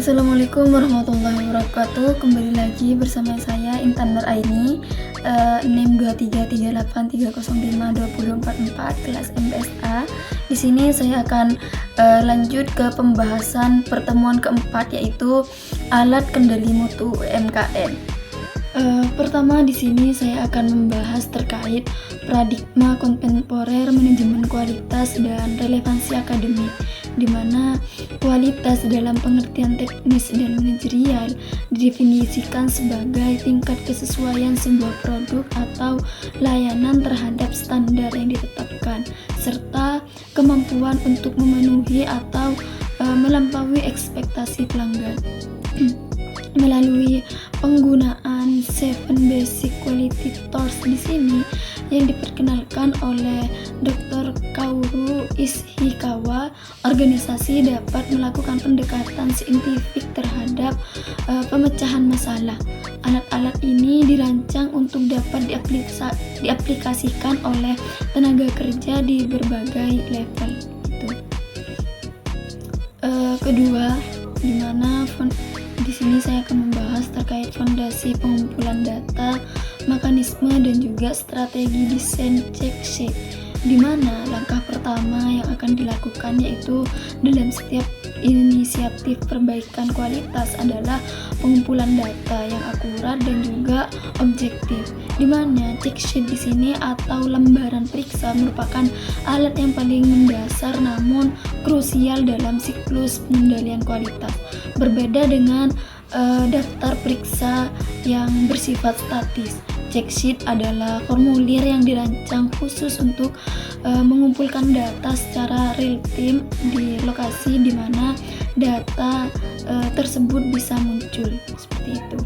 Assalamualaikum warahmatullahi wabarakatuh. Kembali lagi bersama saya Intan Nur Aini, NIM 2338305244 kelas MBSA. Di sini saya akan lanjut ke pembahasan pertemuan keempat, yaitu alat kendali mutu UMKM. Pertama di sini saya akan membahas terkait paradigma kontemporer manajemen kualitas dan relevansi akademik, di mana kualitas dalam pengertian teknis dan manajerial didefinisikan sebagai tingkat kesesuaian sebuah produk atau layanan terhadap standar yang ditetapkan, serta kemampuan untuk memenuhi atau melampaui ekspektasi pelanggan. Melalui penggunaan 7 Basic Quality Tools di sini yang diperkenalkan oleh Dr. Kaoru Ishikawa, organisasi dapat melakukan pendekatan saintifik terhadap pemecahan masalah. Alat-alat ini dirancang untuk dapat diaplikasikan oleh tenaga kerja di berbagai level. Kedua, di mana di sini saya akan membahas terkait fondasi pengumpulan data, mekanisme dan juga strategi desain check sheet, di mana langkah pertama yang akan dilakukan yaitu dalam setiap inisiatif perbaikan kualitas adalah pengumpulan data yang akurat dan juga objektif, di mana check sheet di sini atau lembaran periksa merupakan alat yang paling mendasar namun krusial dalam siklus pengendalian kualitas. Berbeda dengan daftar periksa yang bersifat statis, check sheet adalah formulir yang dirancang khusus untuk mengumpulkan data secara real time di lokasi di mana data tersebut bisa muncul, seperti itu.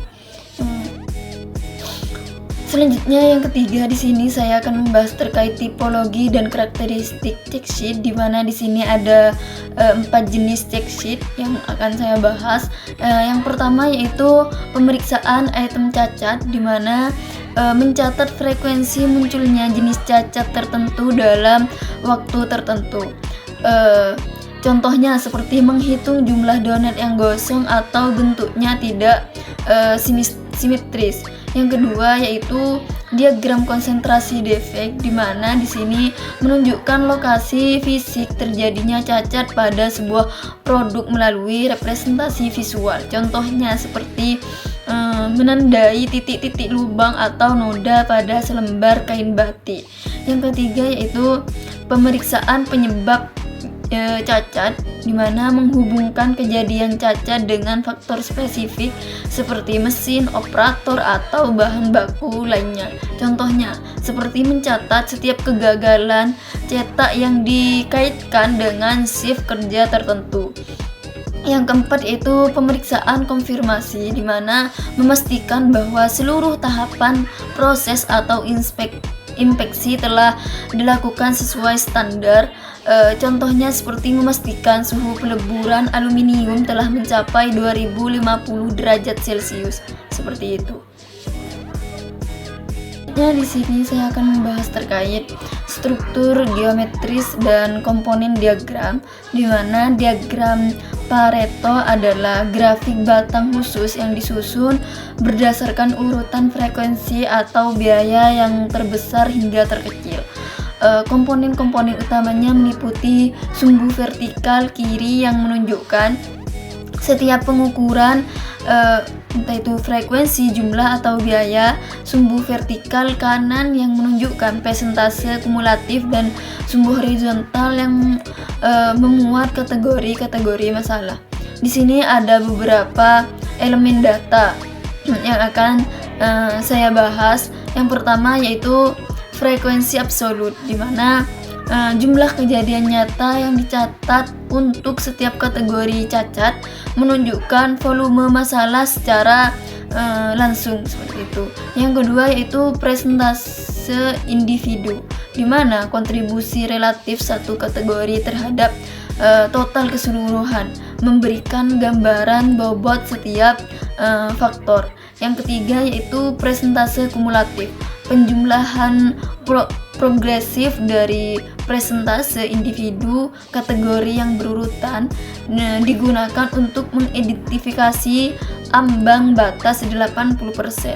Selanjutnya yang ketiga di sini saya akan membahas terkait tipologi dan karakteristik check sheet, di mana di sini ada 4 jenis check sheet yang akan saya bahas. Yang pertama yaitu pemeriksaan item cacat, di mana mencatat frekuensi munculnya jenis cacat tertentu dalam waktu tertentu. Contohnya seperti menghitung jumlah donat yang gosong atau bentuknya tidak simetris. Yang kedua yaitu diagram konsentrasi defek, di mana di sini menunjukkan lokasi fisik terjadinya cacat pada sebuah produk melalui representasi visual. Contohnya seperti menandai titik-titik lubang atau noda pada selembar kain batik. Yang ketiga yaitu pemeriksaan penyebab cacat, di mana menghubungkan kejadian cacat dengan faktor spesifik seperti mesin, operator, atau bahan baku lainnya. Contohnya seperti mencatat setiap kegagalan cetak yang dikaitkan dengan shift kerja tertentu. Yang keempat yaitu pemeriksaan konfirmasi, di mana memastikan bahwa seluruh tahapan proses atau inspeksi telah dilakukan sesuai standar. Contohnya seperti memastikan suhu peleburan aluminium telah mencapai 2050 derajat Celcius, seperti itu. Di sini saya akan membahas terkait struktur geometris dan komponen diagram, di mana diagram Pareto adalah grafik batang khusus yang disusun berdasarkan urutan frekuensi atau biaya yang terbesar hingga terkecil. Komponen-komponen utamanya meliputi sumbu vertikal kiri yang menunjukkan setiap pengukuran entah itu frekuensi, jumlah atau biaya, sumbu vertikal kanan yang menunjukkan persentase kumulatif, dan sumbu horizontal yang memuat kategori-kategori masalah. Di sini ada beberapa elemen data yang akan saya bahas. Yang pertama yaitu frekuensi absolut, di mana jumlah kejadian nyata yang dicatat untuk setiap kategori cacat menunjukkan volume masalah secara langsung, seperti itu. Yang kedua yaitu presentase individu, di mana kontribusi relatif satu kategori terhadap total keseluruhan memberikan gambaran bobot setiap faktor. Yang ketiga yaitu presentase kumulatif, penjumlahan progresif dari presentase individu kategori yang berurutan digunakan untuk mengidentifikasi ambang batas 80%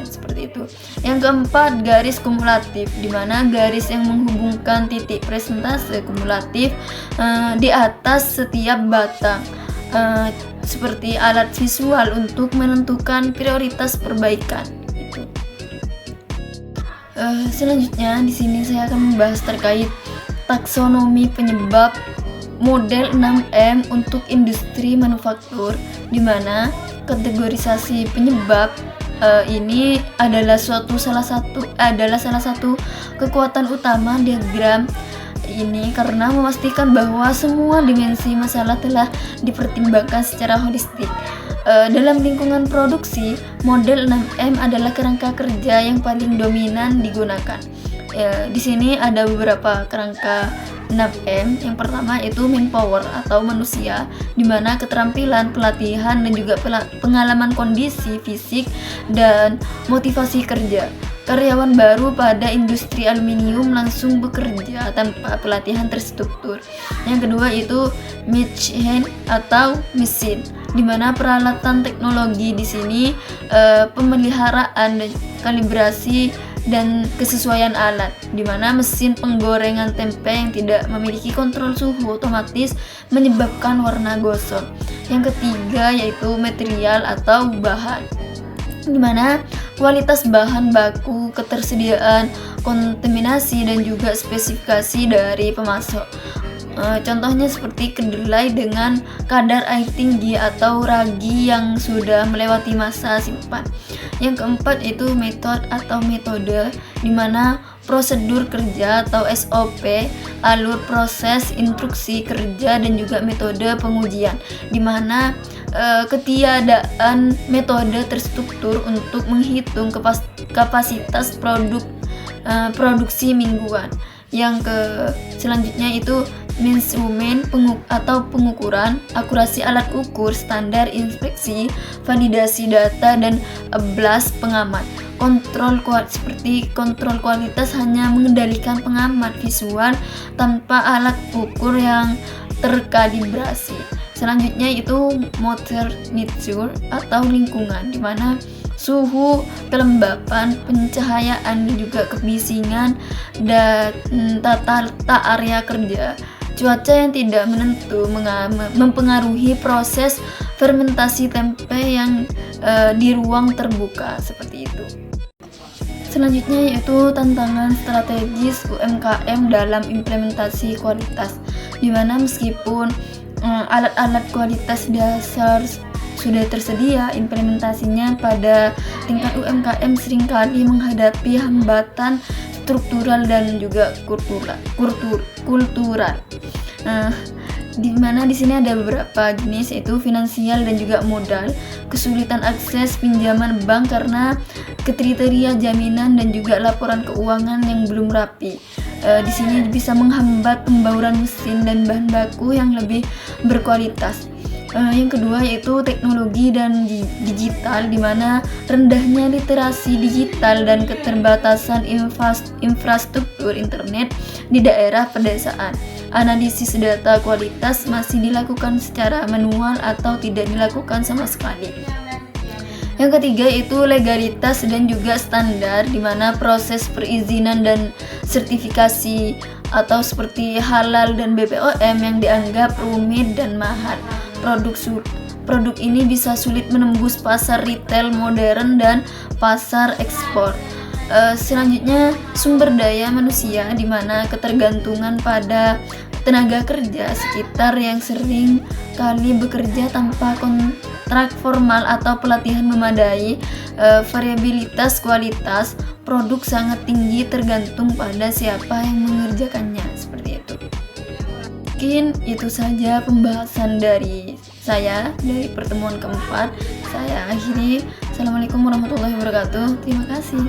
seperti itu. Yang keempat, garis kumulatif, di mana garis yang menghubungkan titik presentase kumulatif di atas setiap batang seperti alat visual untuk menentukan prioritas perbaikan. Selanjutnya di sini saya akan membahas terkait taksonomi penyebab model 6M untuk industri manufaktur, di mana kategorisasi penyebab ini adalah salah satu kekuatan utama diagram ini karena memastikan bahwa semua dimensi masalah telah dipertimbangkan secara holistik. Dalam lingkungan produksi, model 6M adalah kerangka kerja yang paling dominan digunakan. Di sini ada beberapa kerangka 6M. Yang pertama itu manpower atau manusia, di mana keterampilan, pelatihan, dan juga pengalaman kondisi fisik dan motivasi kerja. Karyawan baru pada industri aluminium langsung bekerja tanpa pelatihan terstruktur. Yang kedua itu machine atau mesin, di mana peralatan teknologi di sini pemeliharaan dan kalibrasi dan kesesuaian alat, di mana mesin penggorengan tempe yang tidak memiliki kontrol suhu otomatis menyebabkan warna gosong. Yang ketiga yaitu material atau bahan, di mana kualitas bahan baku, ketersediaan, kontaminasi, dan juga spesifikasi dari pemasok. Contohnya seperti kedelai dengan kadar air tinggi atau ragi yang sudah melewati masa simpan. Yang keempat itu metode, di mana prosedur kerja atau SOP, alur proses, instruksi kerja, dan juga metode pengujian, di mana ketiadaan metode terstruktur untuk menghitung kapasitas produksi mingguan. Selanjutnya itu measurement atau pengukuran, akurasi alat ukur, standar inspeksi, validasi data, dan belas pengamat. Seperti kontrol kualitas hanya mengendalikan pengamat visual tanpa alat ukur yang terkalibrasi. Selanjutnya itu temperature atau lingkungan, di mana suhu, kelembapan, pencahayaan, dan juga kebisingan dan tata area kerja. Cuaca yang tidak menentu mempengaruhi proses fermentasi tempe yang di ruang terbuka seperti itu. Selanjutnya yaitu tantangan strategis UMKM dalam implementasi kualitas, di mana meskipun alat-alat kualitas dasar sudah tersedia, implementasinya pada tingkat UMKM seringkali menghadapi hambatan struktural dan juga kultural. Di mana di sini ada beberapa jenis, yaitu finansial dan juga modal, kesulitan akses pinjaman bank karena kriteria jaminan dan juga laporan keuangan yang belum rapi. Di sini bisa menghambat pembauran mesin dan bahan baku yang lebih berkualitas. Yang kedua yaitu teknologi dan digital, di mana rendahnya literasi digital dan keterbatasan infrastruktur internet di daerah pedesaan. Analisis data kualitas masih dilakukan secara manual atau tidak dilakukan sama sekali. Yang ketiga itu legalitas dan juga standar, di mana proses perizinan dan sertifikasi atau seperti halal dan BPOM yang dianggap rumit dan mahal. Produk ini bisa sulit menembus pasar retail modern dan pasar ekspor. Selanjutnya sumber daya manusia, di mana ketergantungan pada tenaga kerja sekitar yang sering kali bekerja tanpa kontrak formal atau pelatihan memadai. Variabilitas kualitas produk sangat tinggi tergantung pada siapa yang mengerjakannya, seperti itu. Mungkin itu saja pembahasan dari saya dari pertemuan keempat. Saya akhiri. Assalamualaikum warahmatullahi wabarakatuh. Terima kasih.